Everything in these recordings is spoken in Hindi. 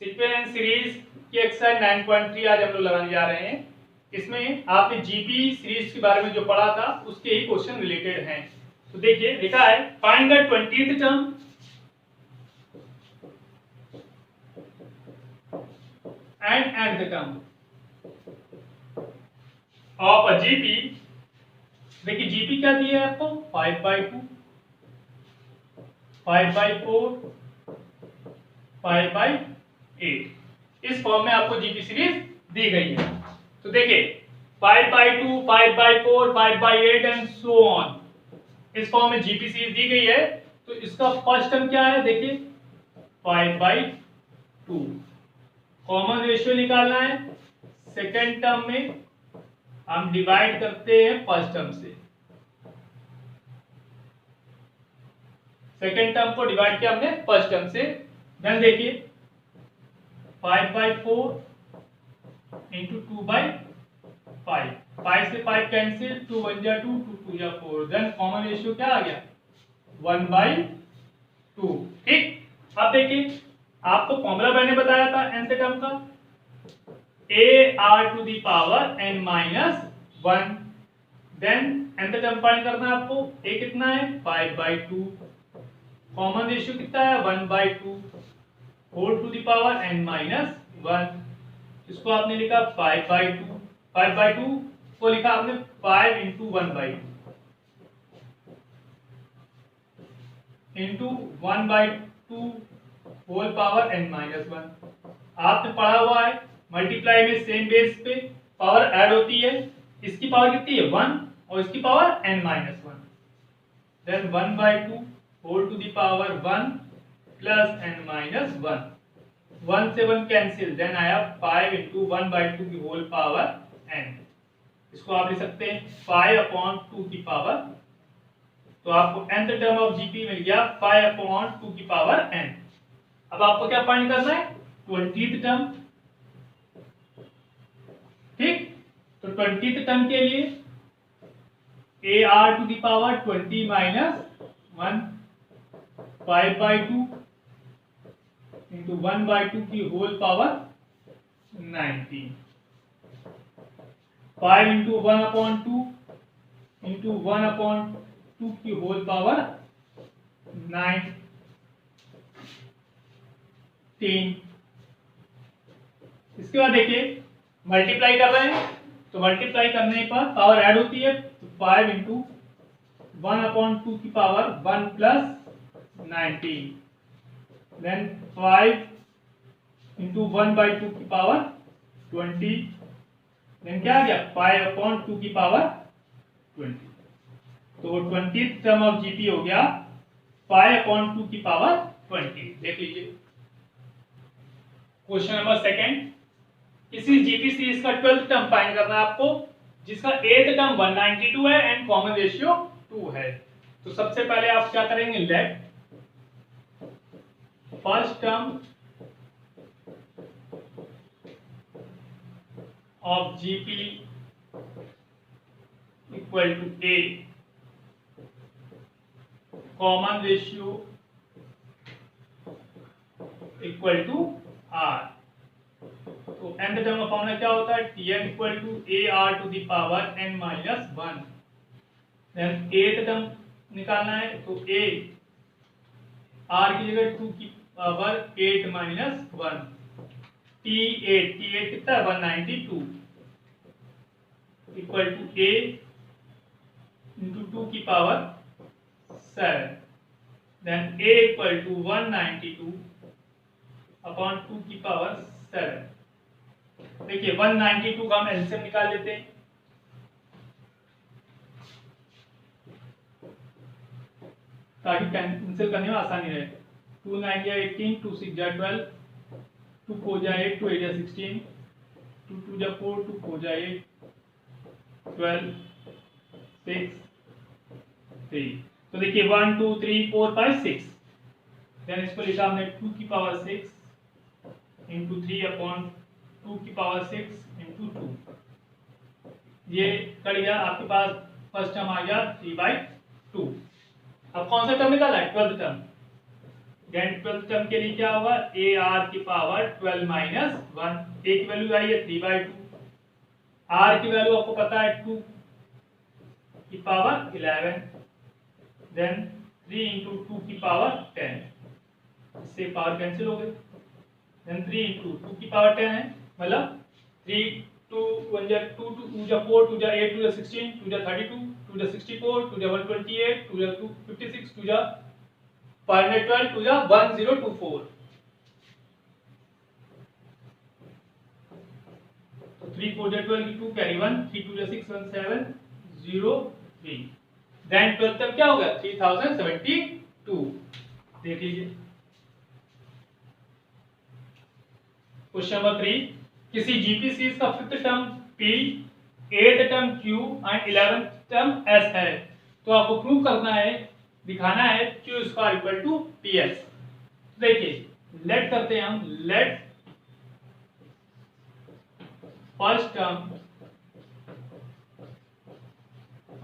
सीक्वेंस सीरीज की एक्सरसाइज 9.3 आज हम लोग लगाने जा रहे हैं। इसमें आपने जीपी सीरीज के बारे में जो पढ़ा था उसके ही क्वेश्चन रिलेटेड हैं। तो देखिए लिखा है find the 20th term and nth term of a GP. देखिए जीपी क्या दिया है आपको 5/2, 5/4, 5/8। इस फॉर्म में आपको जीपी सीरीज दी गई है। तो देखिए 5/2, 5/4, 5/8 एंड सो ऑन, इस फॉर्म में जीपी सीरीज दी गई है। तो इसका फर्स्ट टर्म क्या है, देखिए 5/2। कॉमन रेशियो निकालना है। सेकेंड टर्म में हम डिवाइड करते हैं फर्स्ट टर्म से। सेकेंड टर्म को डिवाइड किया हमने फर्स्ट टर्म से। देन देखिए 5/4 इंटू 2/5, 5 से 5 कैंसिल, 2 1 जा 2, 2 2 जा 4। देन कॉमन रेशियो क्या आ गया 1/2। ठीक। अब देखिए आपको फॉर्मूला मैंने बताया था nth टर्म का ar to the power n minus 1। Then nth term find करना है आपको। a कितना है 5/2, कॉमन रेशियो कितना है 1/2, whole to the power n minus 1। इसको आपने लिखा 5/2, 5/2 को लिखा आपने 5 into 1/2 into 1/2 whole power n minus 1। आपने पढ़ा हुआ है मल्टीप्लाई में सेम बेस पे पावर ऐड होती है। इसकी पावर कितनी है 1 और इसकी power n minus 1। Then 1/2 whole to the power 1 plus n minus 1। 1 से 1 कैंसिल, देन आया 5 इंटू 1/2 की होल पावर n। इसको आप लिख सकते हैं 5/2 की पावर। तो आपको nth टर्म ऑफ जीपी मिल गया 5/2 की पावर n। अब आपको क्या फाइंड करना है 20th टर्म। ठीक। तो 20th टर्म के लिए ar to the power 20 minus 1, 5/2 into 1/2 की होल पावर 19। 5 इंटू 1/2 इंटू 1/2 की होल पावर 19। इसके बाद देखिए मल्टीप्लाई कर रहे हैं, तो मल्टीप्लाई करने पर पावर ऐड होती है। तो 5 इंटू 1/2 की पावर 1 प्लस 19। देन 5 इंटू 1/2 की पावर 20। देन क्या आ गया 5/2 की पावर 20। तो 20th टर्म ऑफ जीपी हो गया 5/2 की पावर 20। देख लीजिए क्वेश्चन नंबर सेकंड। इसी जीपी सीरीज का 12th टर्म फाइंड करना है आपको, जिसका 8th टर्म 192 है एंड कॉमन रेशियो 2 है। तो सबसे पहले आप क्या करेंगे, let first term of GP equal to a, common ratio equal to r। तो nth टर्म का फॉर्मूला क्या होता है tn equal to ar to the power n minus 1। Then 8th term निकालना है, तो a r की जगह 2 की पावर 8 माइनस 1। t8 कितना है 192 इक्वल टू a इंटू 2 की power 7। Then a equal to 192 upon 2 की पावर 7। देखिए 192 का हम एलसीएम निकाल लेते हैं। ताकि कैंसिल करने में आसानी रहे। 2 9 जा 18, 2 6 जा 12, 2 4 जा 8, 2 8 जा 16, 2 2 जा 4, 2 4 जा 8, 12, 6, 3। तो देखिए 1 2 3 4 5 6। देन इसको लिखा हमने 2 की पावर 6 इंटू 3 अपॉन 2 की पावर 6 इंटू 2। ये कट गया, आपके पास फर्स्ट टर्म आ गया 3/2। अब कौन सा टर्म निकाला है 12th term. Then 12th term के लिए क्या होगा, ए आर की पावर 12 माइनस 1, ए की वैल्यू आई है 3/2, आर की वैल्यू आपको पता है 2 की पावर 11, देन 3 इंटू 2 की पावर 10, इससे पावर कैंसिल हो गई, देन 3 इंटू 2 की पावर 10 है, मतलब 3 2 1 जा 2 2 जा 4 2 जा 8 2 जा 16 2 जा 32 2 जा 64 2 जा 128 2 जा 256 2 जा 512 2 जा 1024, तो 3 4 जा 12 2 कैरी 1 3 2 जा 6 1 7 0 3, देन 12 तक क्या होगा 3072, देख लीजिए। क्वेश्चन नंबर 3, किसी जीपी सीरीज का 5th term P, 8th term Q and 11th term S है, तो आपको प्रूव करना है, दिखाना है Q square equal to PS। देखिए लेट करते हैं हम, let first term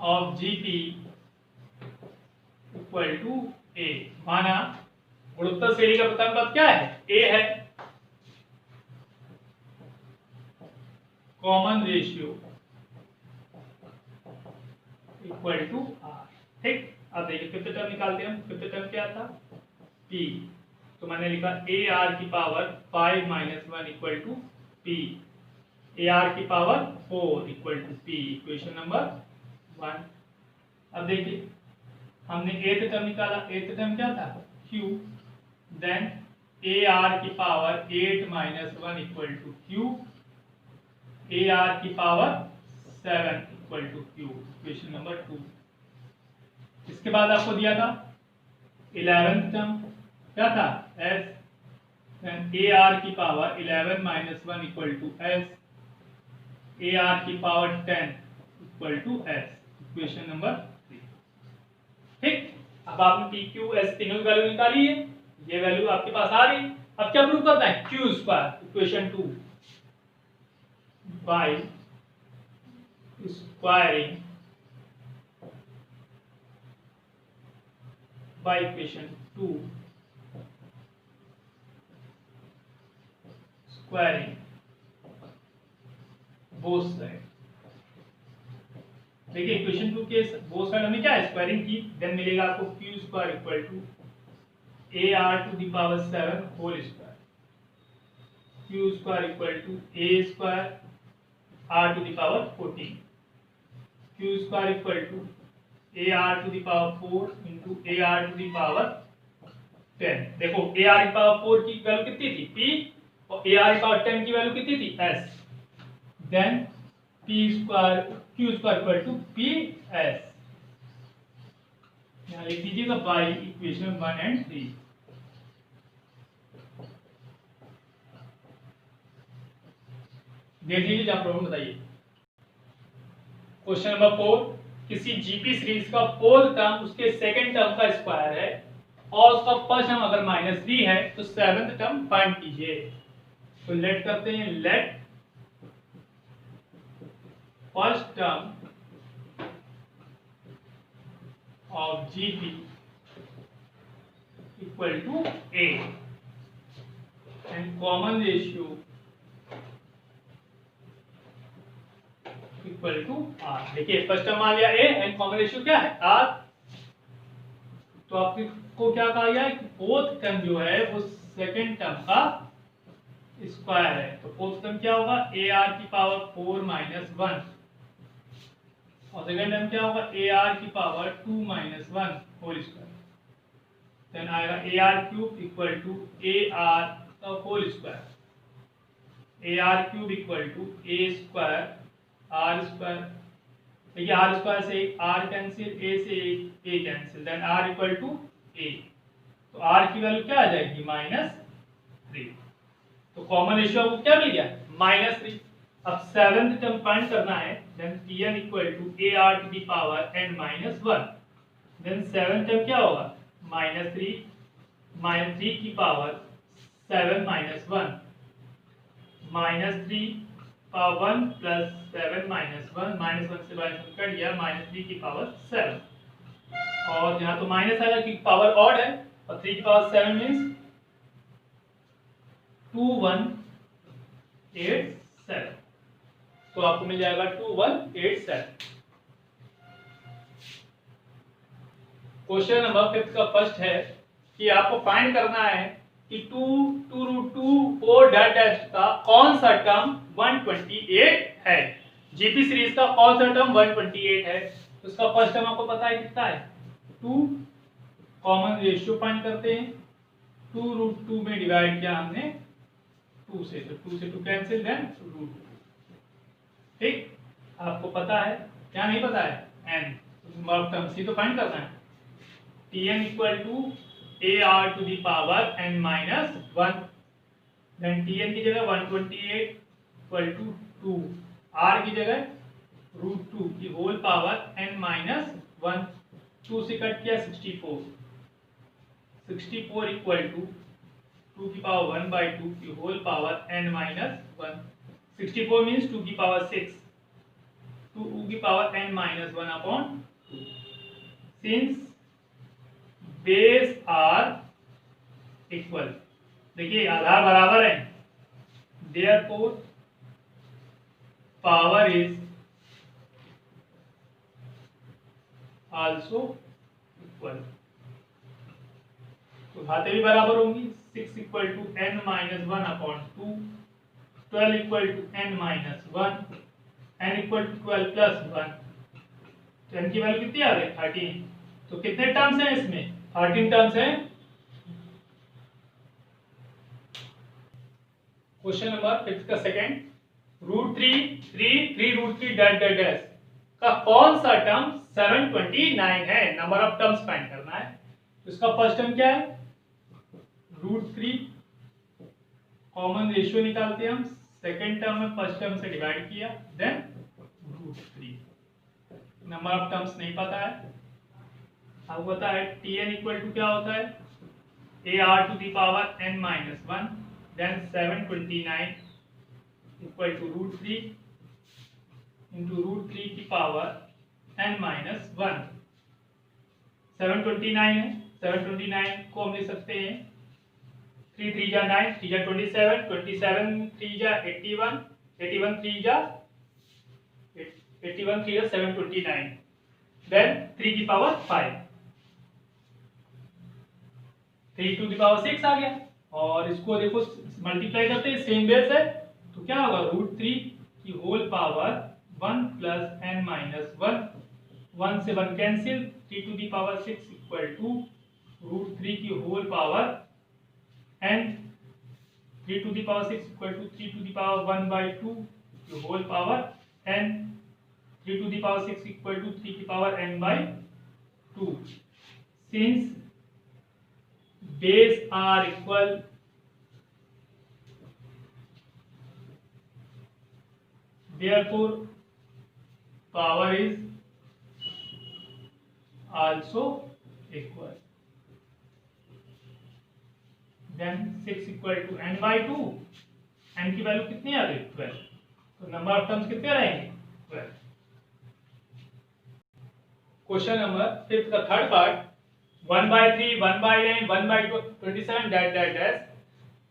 of GP equal to A, माना गुणोत्तर श्रेणी का प्रथम पद क्या है, A है, common ratio equal to R, ठीक। अब देखिए 5th टर्म निकालते हैं हम, 5th टर्म क्या था P, तो मैंने लिखा AR की power 5 minus 1 equal to P, AR की power 4 equal to P, equation number 1। अब देखिए हमने 8th टर्म निकाला, 8th टर्म क्या था Q, देन AR की power 8 minus 1 equal to Q, AR की power 7 equal to Q, equation number 2। इसके बाद आपको दिया था 11th टर्म क्या था S, देन AR की power 11 minus 1 equal to S, AR की power 10 equal to S, equation number 3, ठीक। अब आपने P Q S तीनों वैल्यू निकाली है, ये वैल्यू आपके पास आ रही। अब क्या प्रूव करना है, Q square equation 2 by squaring by equation 2 squaring both side। देखिए इक्वेशन 2 के बोथ साइड हमने क्या है स्क्वायरिंग की, देन मिलेगा आपको Q square equal to AR to the power 7 whole square, Q square equal to A square R to the power 14, Q square equal to AR to the power 4 into AR to the power 10। देखो AR की पावर 4 की वैल्यू कितनी थी P, और AR की पावर 10 की वैल्यू कितनी थी S, then P square Q square equal to PS, यहाँ लिख दीजिएगा बाई इक्वेशन 1 एंड 3। देख लीजिए जहां प्रॉब्लम बताइए। क्वेश्चन नंबर 4, किसी जीपी सीरीज का 4th टर्म उसके 2nd टर्म का स्क्वायर है और उसका फर्स्ट टर्म अगर -3 है तो 7th टर्म फाइंड कीजिए। तो लेट करते हैं, let first term of GP equal to A and common ratio equal to R। देखिए फर्स्ट टर्म आ गया A एंड कॉमन रेशियो क्या है R, तो आपको क्या कहा गया है कि 4th टर्म जो है वो 2nd टर्म का स्क्वायर है, तो 4th टर्म क्या होगा AR की पावर 4 माइनस 1, और 2nd टर्म क्या होगा AR की power 2 minus 1 whole square, then आएगा AR cube equal to AR का whole square, AR cube equal to A square R square. देखिए R स्क्वायर से R कैंसिल, A से A cancel, then R equal to A, तो R की वैल्यू क्या आ जाएगी -3, तो कॉमन रेशियो आपको क्या मिल गया -3। अब 7th टर्म फाइंड करना है, then Pn equal to AR to the power n -1, then 7th term क्या होगा -3 की पावर 7 -1, -3 पावर 1 प्लस 7 -1, -1 से -1 कट गया, -3 की पावर 7, और यहाँ तो माइनस आएगा क्योंकि पावर ऑड है, और 3 की पावर 7 मीन्स 2187। तो आपको मिल जाएगा 2187। क्वेश्चन नंबर 5 का फर्स्ट है कि आपको फाइंड करना है कि 2√2 डैश डैश का कौन सा टर्म 128 है। जीपी सीरीज का कौन सा टर्म 128 है। तो उसका फर्स्ट टर्म आपको पता है कितना है 2। कॉमन रेशियो फाइंड करते हैं। 2√2 में डिवाइड किया हमने 2 से, तो 2 से 2 कैंसिल, देन √2। ठीक, आपको पता है क्या नहीं पता है n टर्म सी तो फाइंड करना है। Tn equal to AR to the power n minus 1, then Tn की जगह 128 इक्वल टू 2, R की जगह √2 की होल पावर n माइनस 1, 2 से कट किया 64 इक्वल टू 2 की पावर 1/2 की whole power n minus 1। 64 means 2 की पावर 6, 2 की power n minus 1 upon 2। Since base are equal, देखिए आधार बराबर है, therefore power is also equal. तो घातें भी बराबर होंगी। 6 equal to n minus 1 upon 2, 12 equal to n minus 1, n equal to 12 plus 1। तो n की वैल्यू कितनी आ गई 13। तो कितने टर्म्स हैं इसमें 13 टर्म्स हैं। क्वेश्चन नंबर 5 का सेकंड, √3 डैश डैश डैश का कौन सा टर्म 729 है। नंबर ऑफ टर्म्स फाइंड करना है। तो इसका फर्स्ट टर्म क्या है √3, कॉमन रेशियो निकालते हैं हम। सेकंड टर्म में फर्स्ट टर्म से डिवाइड किया, देन √3। नंबर ऑफ टर्म्स नहीं पता है। आपको पता है Tn इक्वल टू क्या होता है AR to the power n minus 1, then 729 equal to √3 into √3 की पावर n माइनस 1। 729 है, 729 को हम लिख सकते हैं 3 3 जा 9, 3 जा 27, 27 3 जा 81, 81 3 जा 729, देन 3 की पावर 5, 3 टू द पावर 6 आ गया। और इसको देखो मल्टीप्लाई करते हैं, सेम बेस है, तो क्या होगा √3 की whole power 1 plus n minus 1, 1 से 1 cancel, 3 to the power 6 equal to √3 की whole power n, 3 to the power 6 equal to 3 to the power 1/2 की whole power n, 3 to the power 6 equal to 3 की power n/2। Since base are equal, therefore power is also equal, then 6 equal to n/2, n की वैल्यू कितनी आ गई 12। तो नंबर ऑफ टर्म्स कितने रहेंगे 12। क्वेश्चन नंबर 5 का third part, 1/3 1/9 1/27 dash dash dash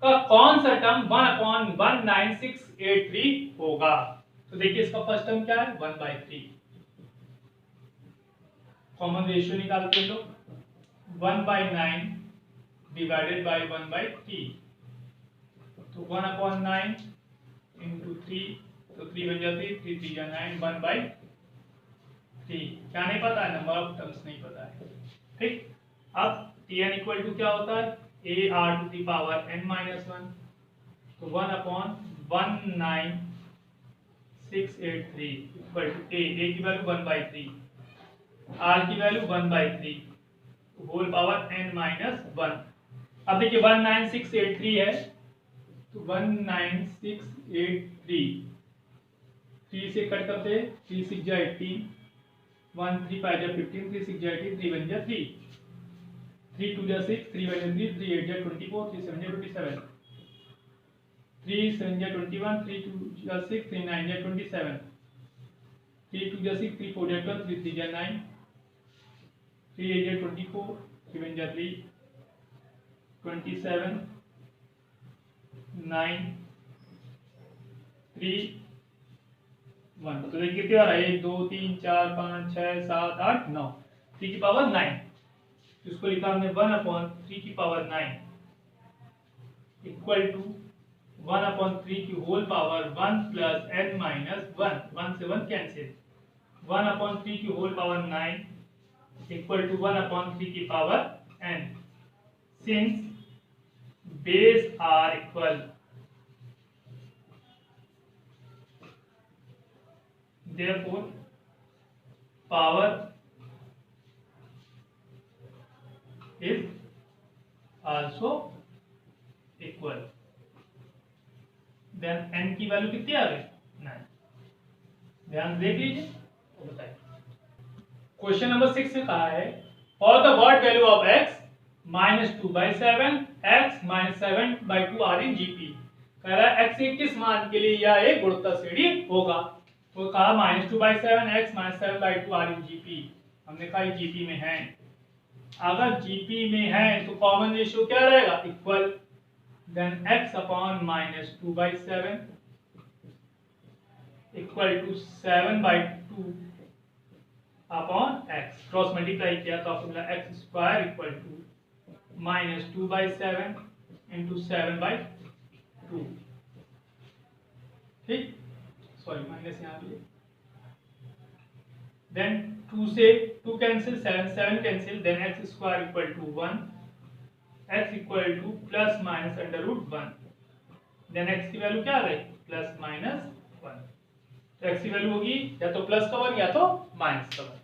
का कौन सा टर्म 1/19683 होगा। तो देखिए इसका फर्स्ट टर्म क्या है 1/3, कॉमन रेशियो निकालते हैं लोग, 1/9 डिवाइडेड बाय 1/3, तो 1/9 इंटू 3, तो 3 बन जाती है 3 3 9, 1/3। क्या नहीं पता है नंबर ऑफ टर्म्स नहीं पता है। ठीक, अब Tn इक्वल टू क्या होता है AR to the power n minus 1, तो 1/19683 इक्वल टू A की वैल्यू 1/3, R की value 1/3 whole power n minus 1। अब देखिए 19683 है, तो 19683 3 से कट करते हैं, 3 6 जा 18, 1 3 5 जा 15, 3 6 जा 18, 3 1 जा 3, 3 2 जा 6, 3 1 जा 3, 3 8 जा 24, 3 7 जा 27, 3 7 जा 21, 3 2 जा 6, 3 9 जा 27, 3 2 जा 6, 3 4 जा 12, 3 3 जा 9, 3 8 जा 24, 3 1 जा 3, 27 9 3 1। तो देखिए कितनी बार है, 1 2 3 4 5 6 7 8 9, 3 की पावर 9। इसको लिखा हमने 1/3 की पावर 9 इक्वल टू 1/3 की whole power 1 plus n minus 1, 1 से 1 कैंसिल, 1/3 की होल पावर 9 इक्वल टू 1/3 की power n। Since base are equal, therefore power is also equal। Then n की वैल्यू कितनी आ गई, 9। ध्यान से देख लीजिए तो बताइए। क्वेश्चन नंबर 6 में कहा है for the word value of x -2/7 x -7/2 are in GP. कह रहा है x के किस मान के लिए यह एक गुणोत्तर श्रेणी होगा। तो कहा -2/7 x -7/2 आर इन जीपी। हमने कहा जीपी में है, अगर जीपी में है तो कॉमन रेशियो क्या रहेगा, equal. Then x upon -2/7 equal to 7/2 upon x। Cross multiply किया तो आपको मिला x² इक्वल टू -2/7 इंटू 7/2। ठीक, सॉरी माइनस यहाँ पे। देन 2 से 2 cancel, 7 cancel, then x² equal to 1, x equal to plus minus √1। Then x की वैल्यू क्या आ गई, प्लस माइनस 1। तो x की वैल्यू होगी या तो प्लस का 1 या तो माइनस का 1।